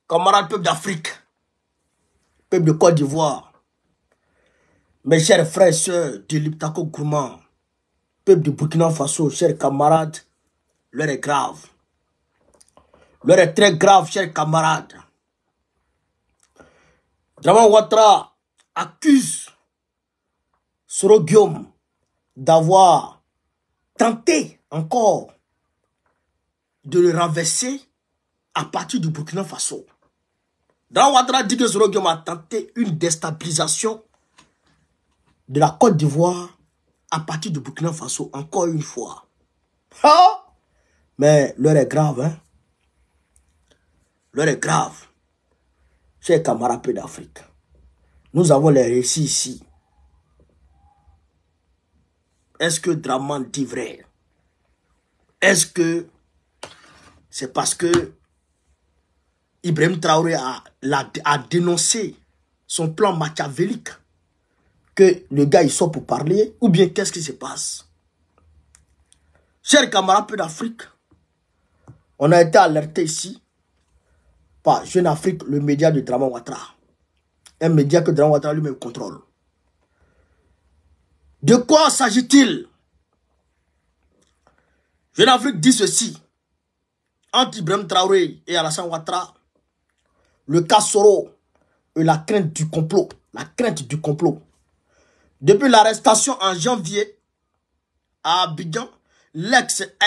camarades peuple d'Afrique, peuple de Côte d'Ivoire, mes chers frères et sœurs de l'Iptako Gourmand, peuple de Burkina Faso, chers camarades, l'heure est grave. L'heure est très grave, chers camarades. Dramane Ouattara accuse Soro Guillaume d'avoir tenté encore de le renverser à partir du Burkina Faso. Dramane Ouattara dit que Soro Guillaume a tenté une déstabilisation de la Côte d'Ivoire à partir du Burkina Faso, encore une fois. Ah! Mais l'heure est grave, hein? L'heure est grave. Chers camarades d'Afrique, nous avons les récits ici. Est-ce que Dramane dit vrai? Est-ce que c'est parce que Ibrahim Traoré a dénoncé son plan machiavélique que le gars il sort pour parler? Ou bien qu'est-ce qui se passe? Chers camarades d'Afrique, on a été alerté ici par Jeune Afrique, le média de Dramane Ouattara. Un média que Dramane Ouattara lui-même contrôle. De quoi s'agit-il? Jeune Afrique dit ceci. Entre Ibrahim Traoré et Alassane Ouattara, le cas Soro et la crainte du complot. La crainte du complot. Depuis l'arrestation en janvier à Abidjan, l'ex-rebelle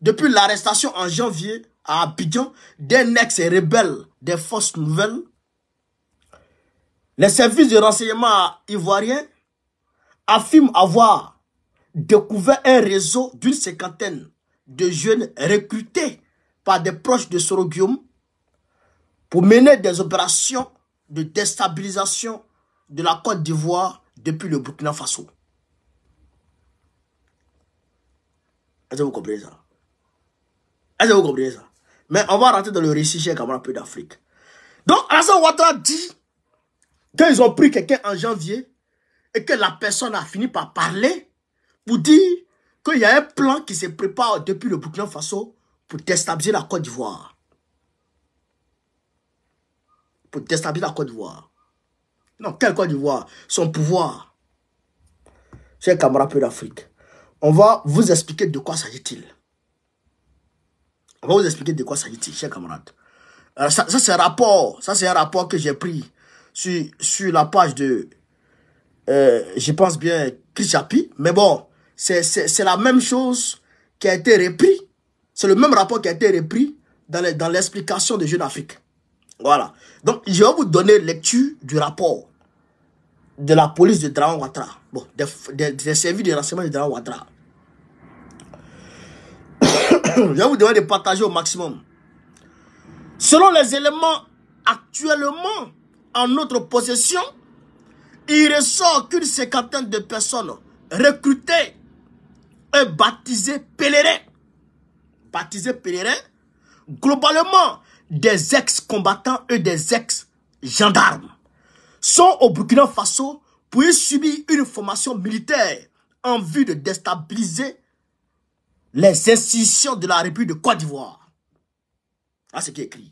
depuis l'arrestation en janvier à Abidjan d'un ex-rebelle des Forces Nouvelles, les services de renseignement ivoiriens affirment avoir découvert un réseau d'une cinquantaine de jeunes recrutés par des proches de Soro Guillaume pour mener des opérations de déstabilisation de la Côte d'Ivoire depuis le Burkina Faso. Est-ce que vous comprenez ça? Est-ce que vous comprenez ça? Mais on va rentrer dans le récit, chers camarades d'Afrique. Donc, Alassane Ouattara dit qu'ils ont pris quelqu'un en janvier et que la personne a fini par parler pour dire qu'il y a un plan qui se prépare depuis le Burkina Faso pour déstabiliser la Côte d'Ivoire. Pour déstabiliser la Côte d'Ivoire. Non, quelle Côte d'Ivoire? Son pouvoir. Chers camarades d'Afrique, on va vous expliquer de quoi s'agit-il. On va vous expliquer de quoi s'agit-il, chers camarades. Ça c'est un rapport. Ça, c'est un rapport que j'ai pris sur la page de, je pense bien, Chris Chapi. Mais bon, c'est la même chose qui a été repris. C'est le même rapport qui a été repris dans l'explication de Jeune Afrique. Voilà. Donc, je vais vous donner lecture du rapport de la police de Dramane Ouattara. Bon, des services de renseignement de Dramane Ouattara. Je vais vous demander de partager au maximum. Selon les éléments actuellement en notre possession, il ressort qu'une cinquantaine de personnes recrutées et baptisées pèlerins, globalement des ex-combattants et des ex-gendarmes, sont au Burkina Faso pour y subir une formation militaire en vue de déstabiliser les institutions de la République de Côte d'Ivoire. Là, c'est ce qui est écrit.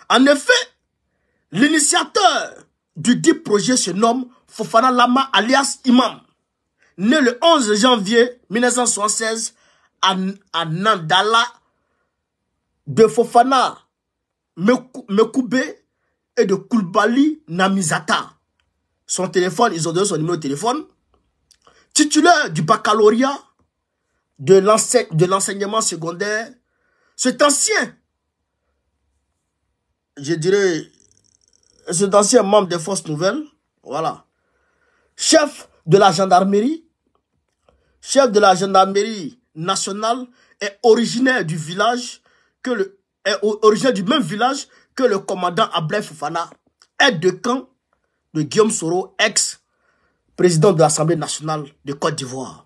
En effet, l'initiateur du dit projet se nomme Fofana Lama alias Imam, né le 11 janvier 1976 à Nandala de Fofana Mekoube et de Koulibaly Namizata. Son téléphone, ils ont donné son numéro de téléphone. Titulaire du baccalauréat de l'enseignement secondaire, cet ancien, je dirais, cet ancien membre des Forces Nouvelles, voilà, chef de la gendarmerie nationale, est originaire du village originaire du même village que le commandant Ablaye Fofana, aide de camp de Guillaume Soro, ex-président de l'Assemblée nationale de Côte d'Ivoire.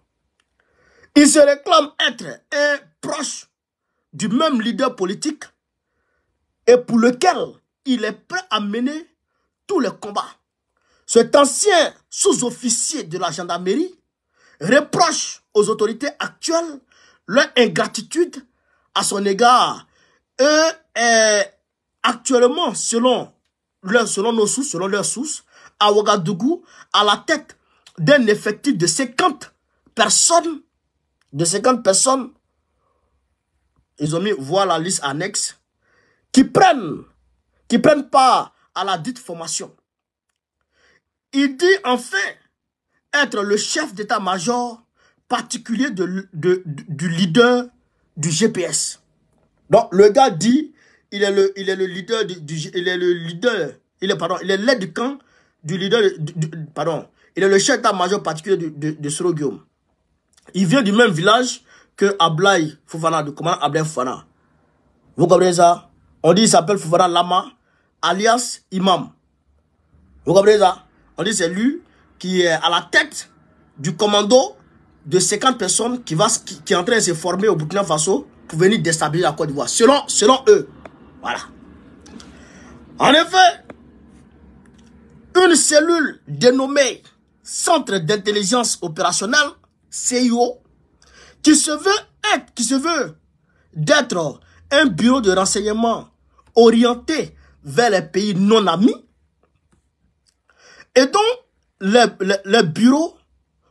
Il se réclame être un proche du même leader politique et pour lequel il est prêt à mener tous les combats. Cet ancien sous-officier de la gendarmerie reproche aux autorités actuelles leur ingratitude à son égard. Et actuellement, selon nos sources, selon leurs sources, à Ouagadougou, à la tête d'un effectif de 50 personnes, ils ont mis voilà la liste annexe, qui prennent part à la dite formation. Il dit enfin être le chef d'état-major particulier du leader du GPS. Donc le gars dit il est le leader il est l'aide du camp du leader il est le chef d'état-major particulier de Soro Guillaume. Il vient du même village que Ablaye Fofana, du commandant Ablaye Fofana. Vous comprenez ça? On dit il s'appelle Fofana Lama, alias Imam. Vous comprenez ça? On dit c'est lui qui est à la tête du commando de 50 personnes qui est en train de se former au Burkina Faso pour venir déstabiliser la Côte d'Ivoire. Selon eux. Voilà. En effet, une cellule dénommée Centre d'intelligence opérationnelle, CIO, qui se veut d'être un bureau de renseignement orienté vers les pays non amis, et dont les bureaux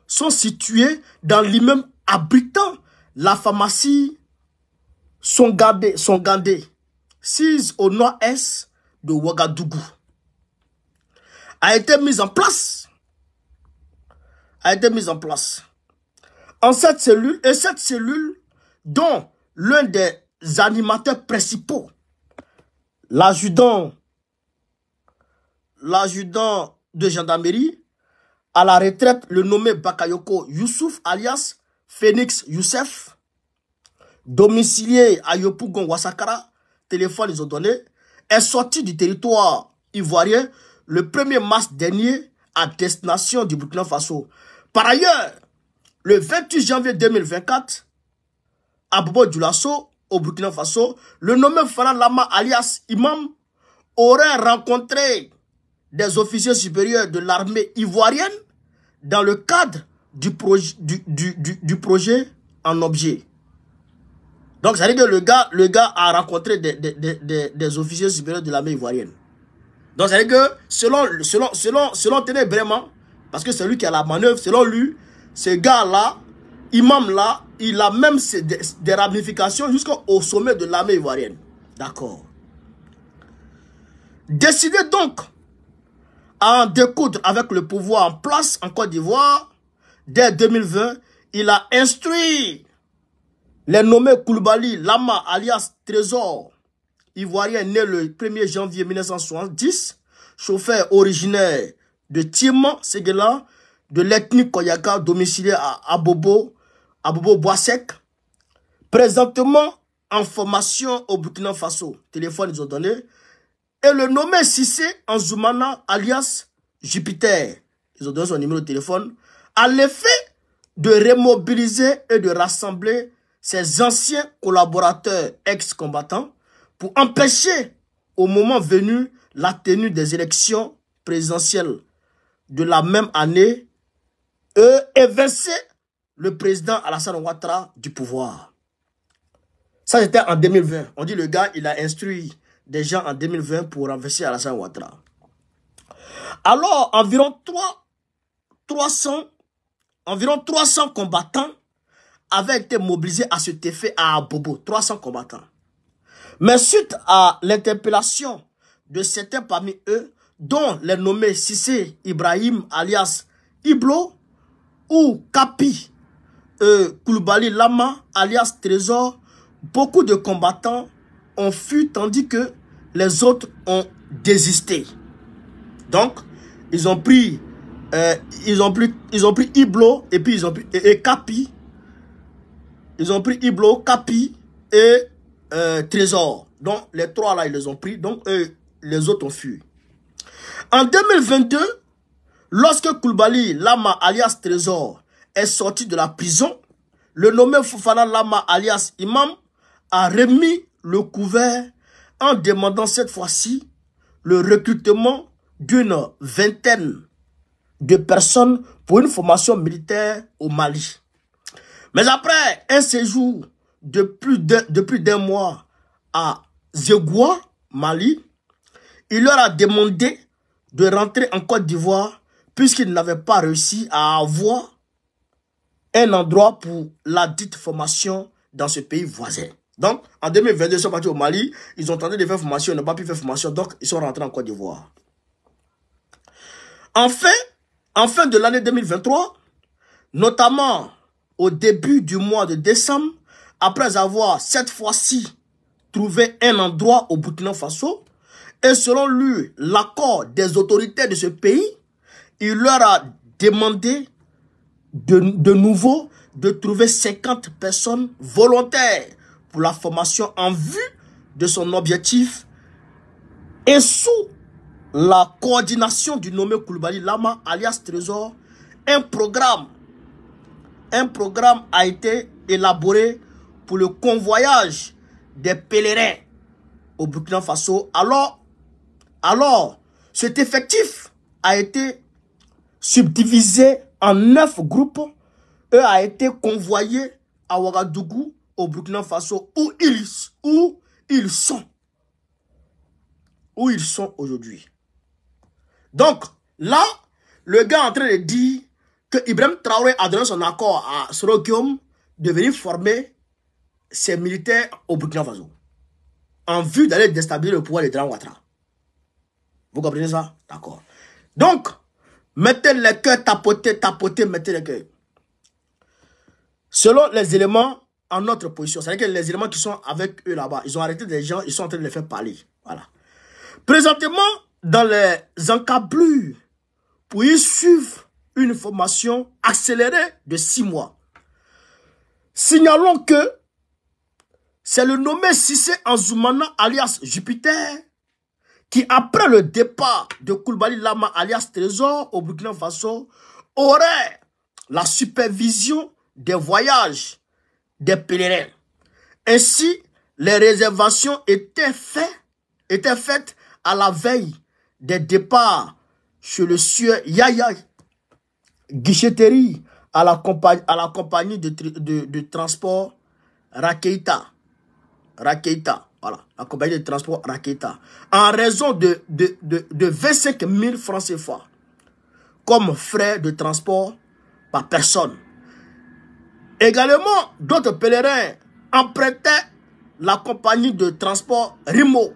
sont situés dans l'immeuble abritant la pharmacie Songandé, 6 au nord-est de Ouagadougou, a été mise en place. En cette cellule, dont l'un des animateurs principaux, l'adjudant de gendarmerie, à la retraite, le nommé Bakayoko Youssouf, alias Phoenix Youssef, domicilié à Yopougon Ouassakara, téléphone ils ont donné, est sorti du territoire ivoirien le 1er mars dernier à destination du Burkina Faso. Par ailleurs, le 28 janvier 2024, à Bobo Dioulasso, au Burkina Faso, le nommé Fofana Lama alias Imam aurait rencontré des officiers supérieurs de l'armée ivoirienne dans le cadre du projet en objet. Donc, ça veut dire que le gars a rencontré des officiers supérieurs de l'armée ivoirienne. Donc, ça veut dire que selon Téné vraiment, parce que c'est lui qui a la manœuvre, selon lui, ce gars-là, Imam-là, il a même des ramifications jusqu'au sommet de l'armée ivoirienne. D'accord. Décidé donc à en découdre avec le pouvoir en place en Côte d'Ivoire, dès 2020, il a instruit les nommés Koulibaly Lama alias Trésor, ivoirien né le 1er janvier 1970, chauffeur originaire de Timan, Séguéla, de l'ethnie Koyaka, domicilié à Abobo Boissec, présentement en formation au Burkina Faso. Téléphone, ils ont donné. Et le nommé Sissé Anzoumana, alias Jupiter, ils ont donné son numéro de téléphone, à l'effet de remobiliser et de rassembler ses anciens collaborateurs ex-combattants pour empêcher, au moment venu, la tenue des élections présidentielles de la même année et évincer le président Alassane Ouattara du pouvoir. Ça, c'était en 2020. On dit le gars, il a instruit des gens en 2020 pour renverser Alassane Ouattara. Alors, environ 300 combattants avaient été mobilisés à cet effet à Abobo. 300 combattants. Mais suite à l'interpellation de certains parmi eux, dont les nommés Sissé Ibrahim alias Iblo ou Kapi Koulibaly Lama alias Trésor, beaucoup de combattants ont fui tandis que les autres ont désisté. Donc, ils ont pris Iblo et puis ils ont pris Kapi. Ils ont pris Iblo, Kapi et Trésor. Donc, les trois là, ils les ont pris. Donc, les autres ont fui. En 2022, lorsque Koulibaly Lama alias Trésor est sorti de la prison, le nommé Fofana Lama alias Imam a remis le couvert en demandant cette fois-ci le recrutement d'une vingtaine de personnes pour une formation militaire au Mali. Mais après un séjour de plus d'un mois à Zégoua, Mali, il leur a demandé de rentrer en Côte d'Ivoire puisqu'ils n'avaient pas réussi à avoir un endroit pour la dite formation dans ce pays voisin. Donc, en 2022, ils sont partis au Mali, ils ont tenté de faire formation, ils n'ont pas pu faire formation, donc ils sont rentrés en Côte d'Ivoire. Enfin, en fin de l'année 2023, notamment au début du mois de décembre, après avoir cette fois-ci trouvé un endroit au Burkina Faso, et selon lui, l'accord des autorités de ce pays, il leur a demandé de nouveau de trouver 50 personnes volontaires pour la formation en vue de son objectif et sous la coordination du nommé Coulibaly Lama alias Trésor, un programme a été élaboré pour le convoyage des pèlerins au Burkina Faso. Alors, cet effectif a été subdivisé en 9 groupes et a été convoyé à Ouagadougou, au Burkina Faso, où ils sont aujourd'hui. Donc, là, le gars est en train de dire que Ibrahim Traoré a donné son accord à Sorokium de venir former ses militaires au Burkina Faso, en vue d'aller déstabiliser le pouvoir de Dran Ouattara. Vous comprenez ça? D'accord. Donc, mettez les cœurs, tapotez, mettez les cœurs. Selon les éléments en notre position, c'est-à-dire que les éléments qui sont avec eux là-bas, ils ont arrêté des gens, ils sont en train de les faire parler. Voilà. Présentement, dans les encablures, pour y suivre une formation accélérée de 6 mois. Signalons que c'est le nommé Cissé Anzoumana alias Jupiter qui, après le départ de Coulibaly Lama alias Trésor au Burkina Faso, aurait la supervision des voyages des pèlerins. Ainsi, les réservations étaient faites à la veille des départs chez le sieur Yaya Guichetterie à la compagnie de transport Rakeita. Voilà, la compagnie de transport Rakeita. En raison de 25 000 francs CFA comme frais de transport par personne. Également, d'autres pèlerins empruntaient la compagnie de transport Rimo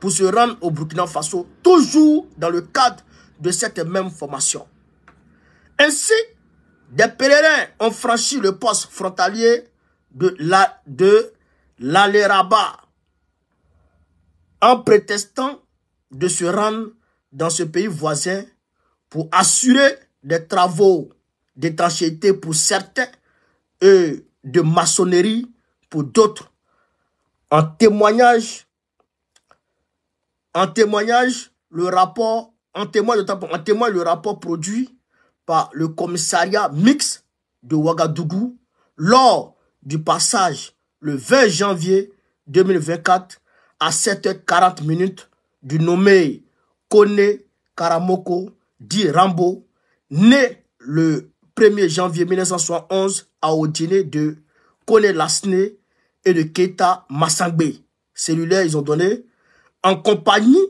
pour se rendre au Burkina Faso, toujours dans le cadre de cette même formation. Ainsi, des pèlerins ont franchi le poste frontalier de l'Aleraba en prétextant de se rendre dans ce pays voisin pour assurer des travaux d'étanchéité pour certains et de maçonnerie pour d'autres. En témoignage, le rapport produit par le commissariat mixte de Ouagadougou lors du passage le 20 janvier 2024 à 7h40 du nommé Kone Karamoko dit Rambo, né le 1er janvier 1971 à Odine de Kone Lasne et de Keita Massangbe. Cellulaire, ils ont donné en compagnie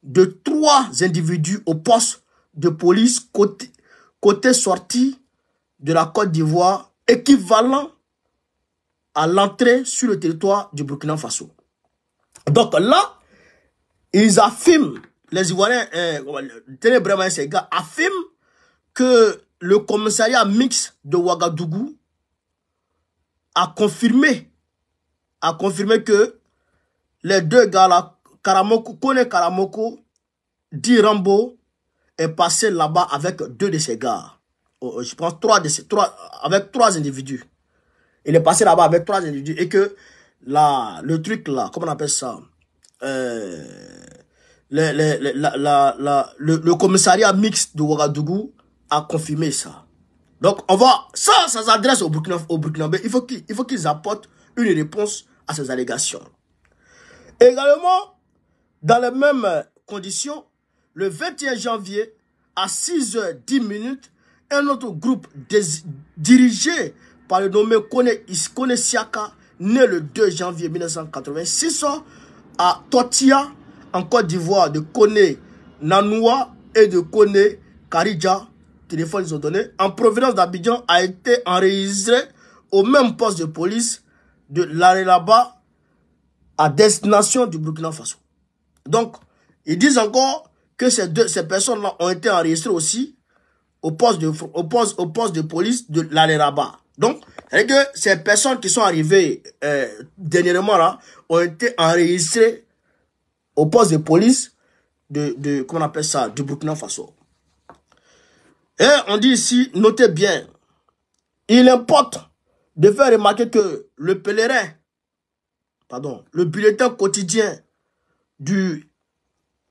de 3 individus au poste de police côté sortie de la Côte d'Ivoire, équivalent à l'entrée sur le territoire du Burkina Faso. Donc là, ils affirment, les Ivoiriens, Ténébrement, ces gars affirment que le commissariat mixte de Ouagadougou a confirmé que les 2 gars là, Kone Karamoko, dit Rambo, est passé là-bas avec 2 de ces gars. Je pense 3 avec 3 individus. Il est passé là-bas avec 3 individus et que le truc là, comment on appelle ça, le commissariat mixte de Ouagadougou a confirmé ça. Donc ça s'adresse au Burkinabé. Il faut qu'ils apportent une réponse à ces allégations. Également, dans les mêmes conditions, le 21 janvier, à 6h10, un autre groupe dirigé par le nommé Kone Siaka, né le 2 janvier 1986, à Totia, en Côte d'Ivoire, de Kone Nanoua et de Kone Karidja, téléphone ils ont donné, en provenance d'Abidjan, a été enregistré au même poste de police de l'Arelaba à destination du Burkina Faso. Donc, ils disent encore que ces personnes-là ont été enregistrées aussi au poste de police de l'Arelaba. Donc, c'est que ces personnes qui sont arrivées dernièrement là ont été enregistrées au poste de police comment on appelle ça, du Burkina Faso. Et on dit ici, notez bien, il importe de faire remarquer que le bulletin quotidien du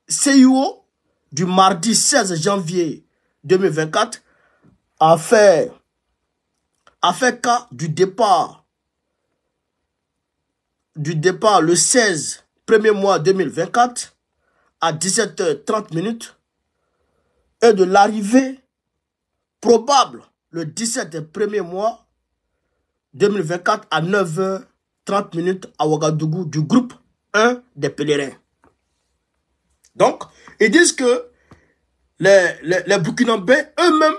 CIO du mardi 16 janvier 2024 a fait cas du départ le 16 premier mois 2024 à 17h30 et de l'arrivée probable le 17 premier mois 2024 à 9h30 à Ouagadougou du groupe 1 des pèlerins. Donc, ils disent que les Burkinabés eux-mêmes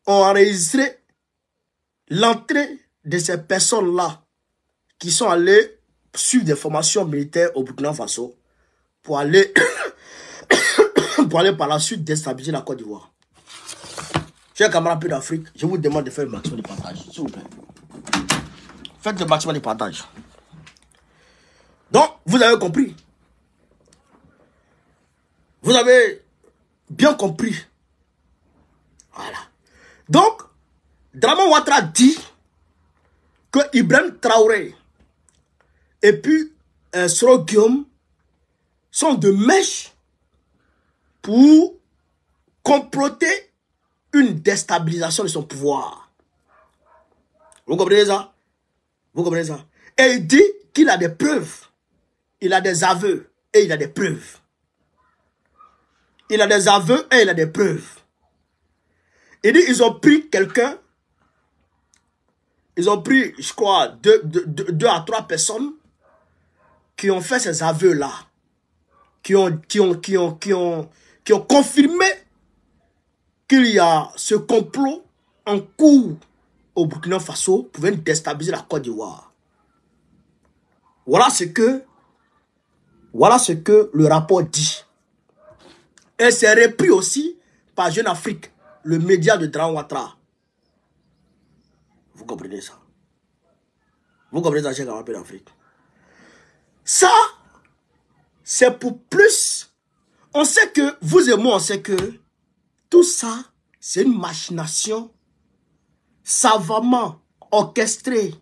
ont enregistré l'entrée de ces personnes-là qui sont allées suivre des formations militaires au Burkina Faso pour aller par la suite déstabiliser la Côte d'Ivoire. Chers camarades d'Afrique, je vous demande de faire le maximum de partage, s'il vous plaît. Faites le maximum de partage. Donc, vous avez compris. Vous avez bien compris. Voilà. Donc, Draman Ouattara dit que Ibrahim Traoré et puis Soro Guillaume sont de mèche pour comploter une déstabilisation de son pouvoir. Vous comprenez ça? Vous comprenez ça? Et il dit qu'il a des preuves. Il a des aveux et il a des preuves. Il a des aveux et il a des preuves. Il dit ils ont pris quelqu'un. Ils ont pris, je crois, deux à trois personnes qui ont fait ces aveux-là. Qui ont confirmé qu'il y a ce complot en cours au Burkina Faso pour venir déstabiliser la Côte d'Ivoire. Voilà ce que le rapport dit. Et c'est repris aussi par Jeune Afrique, le média de Draman Ouattara. Vous comprenez ça? Vous comprenez ça, chers camarades d'Afrique? Ça, c'est pour plus. On sait que, vous et moi, on sait que tout ça, c'est une machination savamment orchestrée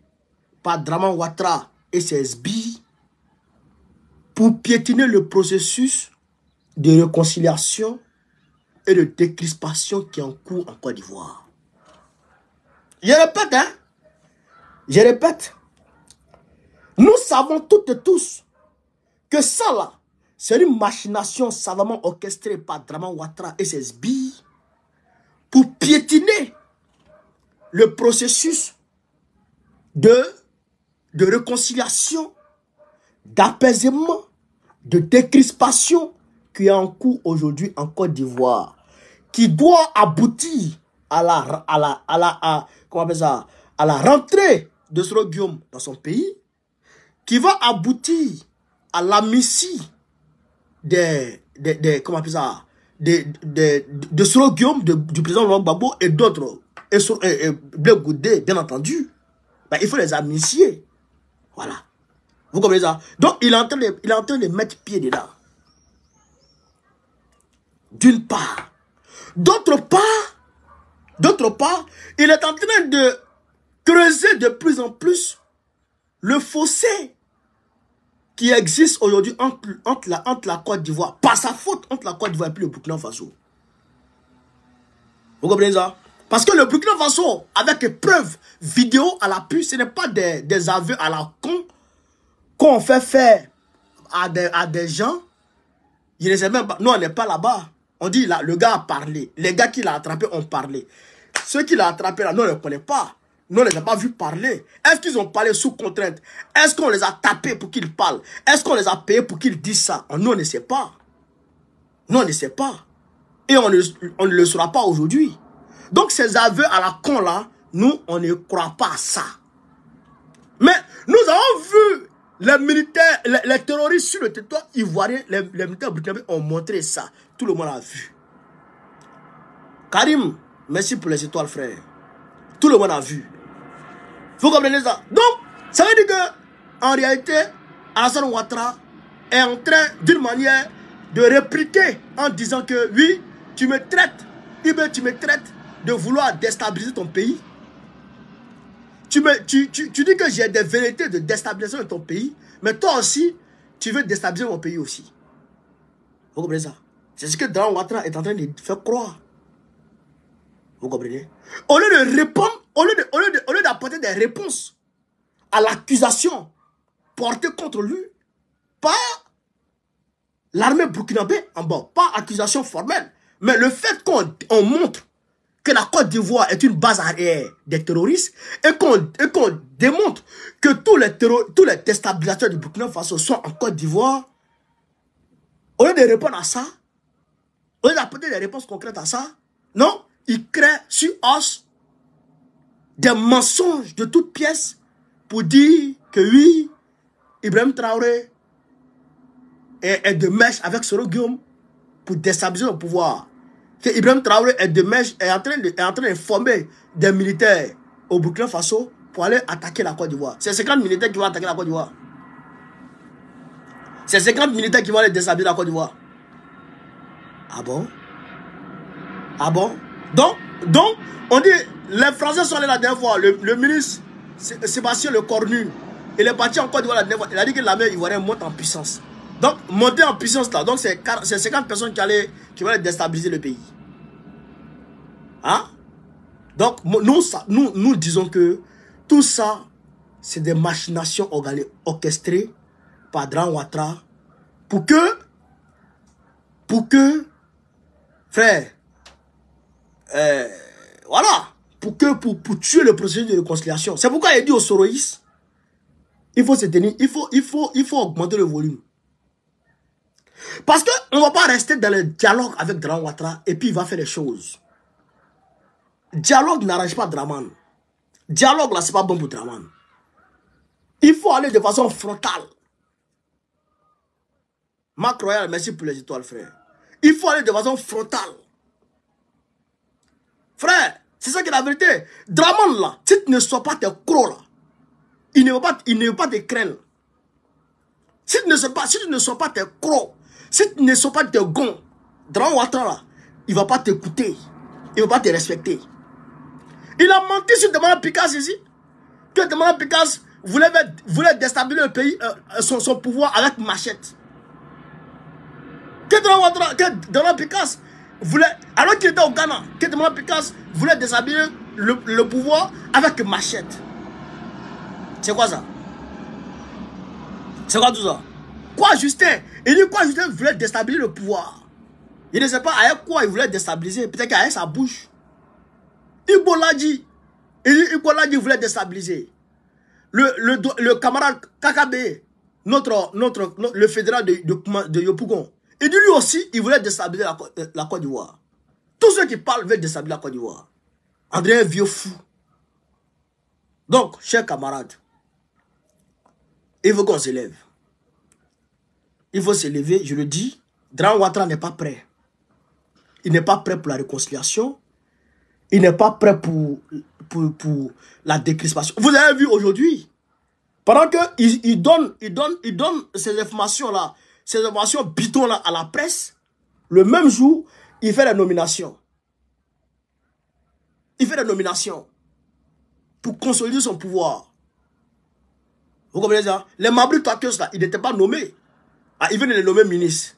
par Draman Ouattara et ses sbires pour piétiner le processus de réconciliation et de décrispation qui est en cours en Côte d'Ivoire. Je répète, hein. Je répète. Nous savons toutes et tous que ça là, c'est une machination savamment orchestrée par Draman Ouattara et ses sbires pour piétiner le processus de réconciliation, d'apaisement, de décrispation qui est en cours aujourd'hui en Côte d'Ivoire, qui doit aboutir à la rentrée de Soro Guillaume dans son pays, qui va aboutir à l'amnistie de Soro Guillaume, du président Laurent Gbagbo et d'autres, et Blaise Goudé, bien entendu. Ben, il faut les amnistier. Voilà. Vous comprenez ça? Donc, il est en train de mettre pied dedans. D'une part. D'autre part, il est en train de creuser de plus en plus le fossé qui existe aujourd'hui entre la Côte d'Ivoire, par sa faute, entre la Côte d'Ivoire et puis le Burkina Faso. Vous comprenez ça? Parce que le Burkina Faso, avec des preuves vidéo à l'appui, ce n'est pas des aveux à la con qu'on fait faire à des gens. Je ne sais même pas, nous on n'est pas là-bas. On dit, là, le gars a parlé. Les gars qui l'ont attrapé ont parlé. Ceux qui l'ont attrapé, là, nous, on ne les connaît pas. Nous, on ne les a pas vus parler. Est-ce qu'ils ont parlé sous contrainte? Est-ce qu'on les a tapés pour qu'ils parlent? Est-ce qu'on les a payés pour qu'ils disent ça? Nous, on ne sait pas. Nous, on ne sait pas. Et on ne le saura pas aujourd'hui. Donc, ces aveux à la con, là, nous, on ne croit pas à ça. Mais nous avons vu les militaires, les terroristes sur le territoire ivoirien, les militaires burkinabés ont montré ça. Tout le monde a vu. Karim, merci pour les étoiles, frère. Tout le monde a vu. Vous comprenez ça? Donc, ça veut dire que, en réalité, Alassane Ouattara est en train, d'une manière, de répliquer en disant que, oui, tu me traites, tu me traites de vouloir déstabiliser ton pays. Tu dis que j'ai des velléités de déstabilisation de ton pays, mais toi aussi, tu veux déstabiliser mon pays aussi. Vous comprenez ça? C'est ce que Draman Ouattara est en train de faire croire. Vous comprenez? Au lieu de répondre, au lieu d'apporter des réponses à l'accusation portée contre lui par l'armée burkinabé en bas, pas accusation formelle, mais le fait qu'on montre que la Côte d'Ivoire est une base arrière des terroristes et qu'on démontre que tous les déstabilisateurs du Burkina Faso sont en Côte d'Ivoire, au lieu de répondre à ça, au lieu d'apporter des réponses concrètes à ça, non, il crée sur os des mensonges de toutes pièces pour dire que oui, Ibrahim Traoré est de mèche avec Soro Guillaume pour déstabiliser le pouvoir. Que Ibrahim Traoré est de mèche, est en train de former des militaires au Burkina Faso pour aller attaquer la Côte d'Ivoire. C'est 50 militaires qui vont attaquer la Côte d'Ivoire. C'est 50 militaires qui vont aller déstabiliser la Côte d'Ivoire. Ah bon? Ah bon? Donc, on dit, les Français sont allés la dernière fois, le ministre Sébastien Lecornu, il est parti en Côte d'Ivoire la dernière fois, il a dit que l'armée ivoirienne monte en puissance. Donc, monter en puissance là, donc c'est 50 personnes qui vont aller déstabiliser le pays. Hein? Donc, nous disons que tout ça, c'est des machinations orchestrées par Draman Ouattara pour que, frère, voilà, pour tuer le processus de réconciliation. C'est pourquoi il dit aux Soroïs, il faut se tenir, il faut augmenter le volume. Parce qu'on ne va pas rester dans le dialogue avec Draman Ouattara et puis il va faire des choses. Dialogue n'arrange pas Draman. Dialogue là, c'est pas bon pour Draman. Il faut aller de façon frontale. Marc Royal, merci pour les étoiles, frère. Il faut aller de façon frontale. Frère, c'est ça qui est la vérité. Draman là, si tu ne sois pas tes crocs là, il ne veut pas te craindre. Si tu ne sois pas tes crocs, si tu ne sois pas tes gonds, Draman Ouattara là, il ne va pas t'écouter. Il ne va pas te respecter. Il a menti sur Demana Picasse ici. Que Demana Picasse voulait déstabiliser le pays, son pouvoir avec machette. Que Demana Picasse voulait, alors qu'il était au Ghana, que Demana Picasse voulait déstabiliser le pouvoir avec machette. C'est quoi ça? C'est quoi tout ça? Quoi Justin? Il dit quoi Justin voulait déstabiliser le pouvoir? Il ne sait pas avec quoi il voulait déstabiliser. Peut-être qu'avec sa bouche. Igbo l'a dit. Igbo l'a dit voulait déstabiliser. Le camarade KKB, le fédéral de Yopougon, il dit lui aussi, il voulait déstabiliser la Côte d'Ivoire. Tous ceux qui parlent veulent déstabiliser la Côte d'Ivoire. André est un vieux fou. Donc, chers camarades, il faut qu'on se lève. Il faut se lever, je le dis. Draman Ouattara n'est pas prêt. Il n'est pas prêt pour la réconciliation. Il n'est pas prêt pour la décrispation. Vous avez vu aujourd'hui, pendant qu'il donne ces informations-là, ces informations bidons-là à la presse, le même jour, il fait la nomination. Il fait la nomination pour consolider son pouvoir. Vous comprenez ça? Les Mabri Takios, là, ils n'étaient pas nommés. Ah, ils viennent de les nommer ministres.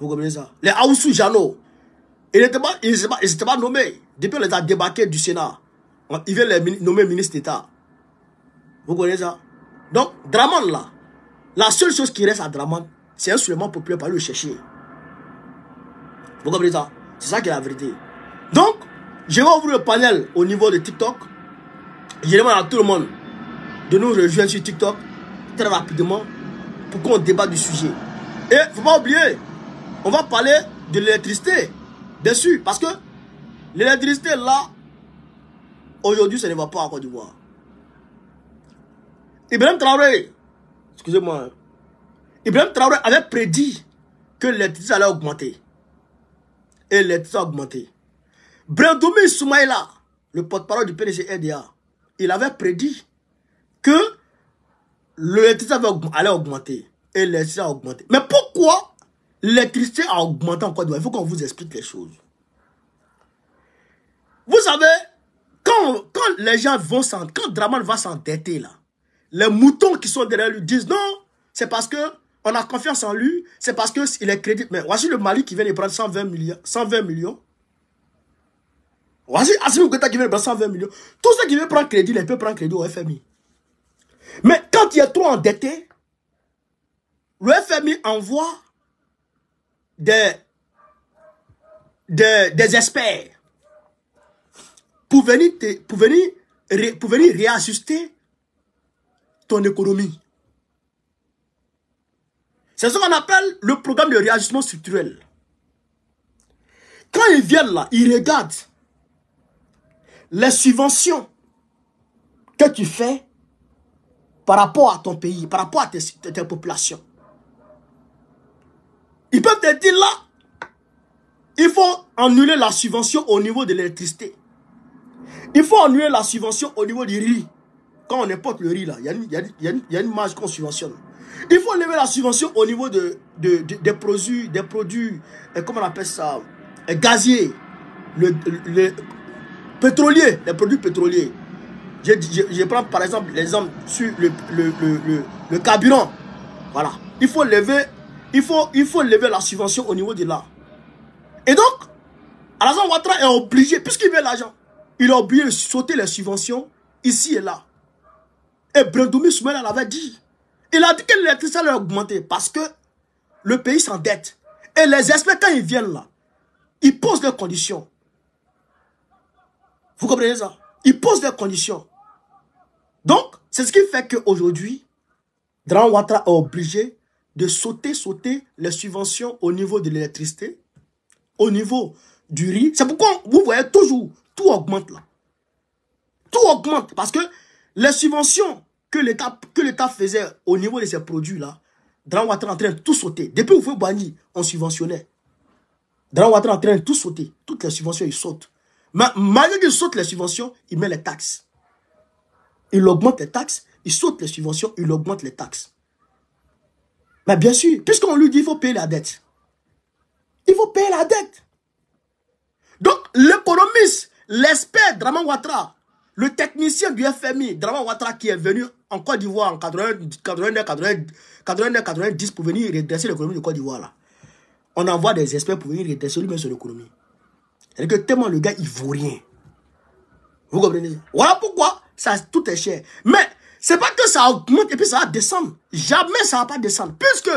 Vous comprenez ça? Les Aoussou Jano, ils n'étaient pas nommés. Depuis on les a débarqués du Sénat, ils viennent les nommer ministres d'État. Vous comprenez ça? Donc, Draman là, la seule chose qui reste à Draman, c'est un soulèvement populaire pour aller le chercher. Vous comprenez ça? C'est ça qui est la vérité. Donc, je vais ouvrir le panel au niveau de TikTok. Je demande à tout le monde de nous rejoindre sur TikTok très rapidement pour qu'on débatte du sujet. Et il ne faut pas oublier, on va parler de l'électricité, bien sûr, parce que l'électricité là, aujourd'hui, ça ne va pas en Côte d'Ivoire. Ibrahim Traoré, excusez-moi, Ibrahim Traoré avait prédit que l'électricité allait augmenter. Et l'électricité a augmenté. Brendoumi Soumaïla, le porte-parole du PDG RDA, il avait prédit que l'électricité allait augmenter. Et l'électricité a augmenté. Mais pourquoi l'électricité a augmenté en Côte d'Ivoire? Il faut qu'on vous explique les choses. Vous savez, quand les gens vont quand Draman va s'endetter là, les moutons qui sont derrière lui disent non, c'est parce que on a confiance en lui, c'est parce qu'il est crédible. Mais voici le Mali qui vient de prendre 120 millions. Voici Assimi Goïta qui vient de prendre 120 millions. Tous ceux qui veulent prendre crédit, ils peuvent prendre crédit au FMI. Mais quand il est trop endetté, le FMI envoie des experts pour venir réajuster ton économie. C'est ce qu'on appelle le programme de réajustement structurel. Quand ils viennent là, ils regardent les subventions que tu fais par rapport à ton pays, par rapport à tes populations. Ils peuvent te dire là, il faut annuler la subvention au niveau de l'électricité. Il faut annuler la subvention au niveau du riz. Quand on importe le riz là, il y a une marge qu'on subventionne. Il faut lever la subvention au niveau des produits, comment on appelle ça, gaziers, pétroliers, les produits pétroliers. Je prends par exemple l'exemple sur le carburant. Voilà. Il faut lever la subvention au niveau de là. Et donc, Alassane Ouattara est obligé, puisqu'il veut l'argent, il est obligé de sauter les subventions ici et là. Et Brendoumi Soumaïla l'avait dit. Il a dit que l'électricité allait augmenter parce que le pays s'endette. Et les experts, quand ils viennent là, ils posent leurs conditions. Vous comprenez ça? Ils posent leurs conditions. Donc, c'est ce qui fait qu'aujourd'hui, Draman Ouattara est obligé de sauter les subventions au niveau de l'électricité, au niveau du riz. C'est pourquoi vous voyez toujours, tout augmente là. Tout augmente parce que les subventions que l'État faisait au niveau de ces produits-là, Draman Ouattara est en train de tout sauter. Depuis Oufoué Boigny, on subventionnait. Draman Ouattara est en train de tout sauter. Toutes les subventions, ils sautent. Mais malgré qu'il saute les subventions, il met les taxes. Il augmente les taxes, il saute les subventions, il augmente les taxes. Mais bien sûr, puisqu'on lui dit qu'il faut payer la dette. Il faut payer la dette. Donc, l'économiste, l'expert Draman Ouattara, le technicien du FMI, Draman Ouattara, qui est venu en Côte d'Ivoire en 90 pour venir redresser l'économie de Côte d'Ivoire là. On envoie des experts pour venir redresser lui-même son économie. C'est-à-dire que tellement le gars, il ne vaut rien. Vous comprenez? Voilà pourquoi ça, tout est cher. Mais c'est pas que ça augmente et puis ça va descendre. Jamais ça ne va pas descendre. Puisque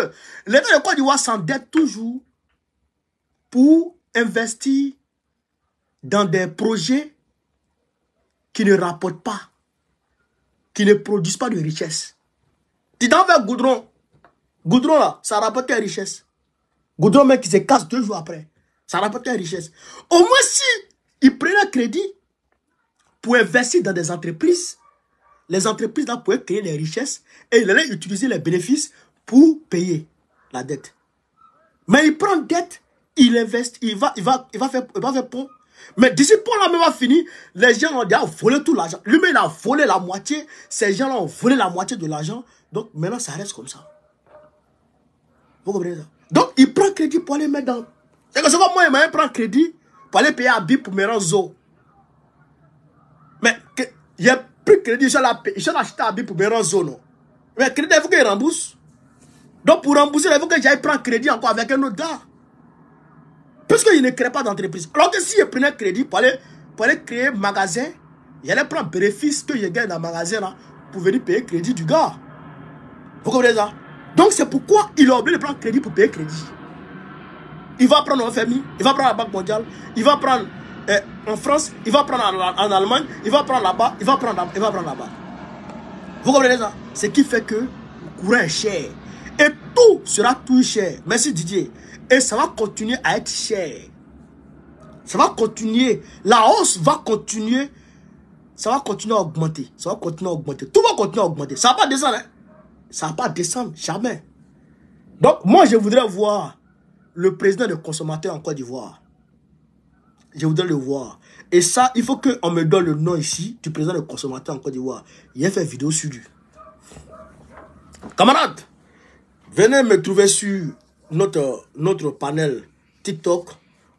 l'État de Côte d'Ivoire s'endette toujours pour investir dans des projets qui ne rapportent pas, qui ne produisent pas de richesse. Tu t'en fais goudron. Goudron là, ça rapporte quelle richesse? Goudron mec qui se casse 2 jours après. Ça rapporte quelle richesse? Au moins si ils prenaient un crédit pour investir dans des entreprises, les entreprises là pourraient créer des richesses et ils allaient utiliser les bénéfices pour payer la dette. Mais il prend dette, il investit, il va faire pont. Mais d'ici pont là même va finir, les gens ont déjà volé tout l'argent. Lui-même il a volé la moitié, ces gens là ont volé la moitié de l'argent. Donc maintenant ça reste comme ça. Vous comprenez ça? Donc il prend crédit pour aller mettre dans... C'est que c'est comme moi, il m'a pris crédit pour aller payer à Bip pour me rendre zo. Mais il a pris crédit, il s'est acheté à Bip pour me rendre zo, non? Mais crédit, il faut qu'il rembourse. Donc pour rembourser, il faut que j'aille prendre crédit encore avec un autre gars. Puisqu'il ne crée pas d'entreprise. Alors que si je prenais crédit pour aller créer un magasin, il allait prendre bénéfice que je gagne dans le magasin là pour venir payer crédit du gars. Vous comprenez ça? Donc c'est pourquoi il est obligé de prendre crédit pour payer crédit. Il va prendre en FMI, il va prendre la Banque mondiale, il va prendre en France, il va prendre en Allemagne, il va prendre là-bas, il va prendre là-bas. Vous comprenez ça? Ce qui fait que le courant est cher. Et tout sera tout cher. Merci Didier. Et ça va continuer à être cher. Ça va continuer. La hausse va continuer. Ça va continuer à augmenter. Ça va continuer à augmenter. Tout va continuer à augmenter. Ça ne va pas descendre. Hein? Ça ne va pas descendre. Jamais. Donc, moi, je voudrais voir le président des consommateurs en Côte d'Ivoire. Je voudrais le voir. Et ça, il faut qu'on me donne le nom ici du président des consommateurs en Côte d'Ivoire. Il a fait une vidéo sur lui. Camarades, venez me trouver sur notre panel TikTok.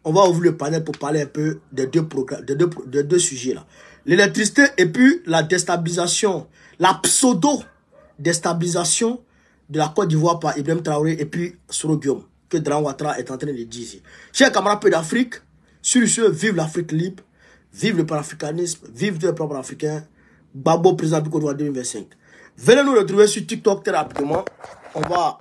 On va ouvrir le panel pour parler un peu des deux sujets là. L'électricité et puis la déstabilisation, la pseudo-déstabilisation de la Côte d'Ivoire par Ibrahim Traoré et puis Soro Guillaume, que Dran Ouattara est en train de dire. Chers camarades peu d'Afrique, sur ce, vive l'Afrique libre, vive le panafricanisme, vive le peuple africain, Babo président du Côte d'Ivoire 2025. Venez nous retrouver sur TikTok très rapidement. On va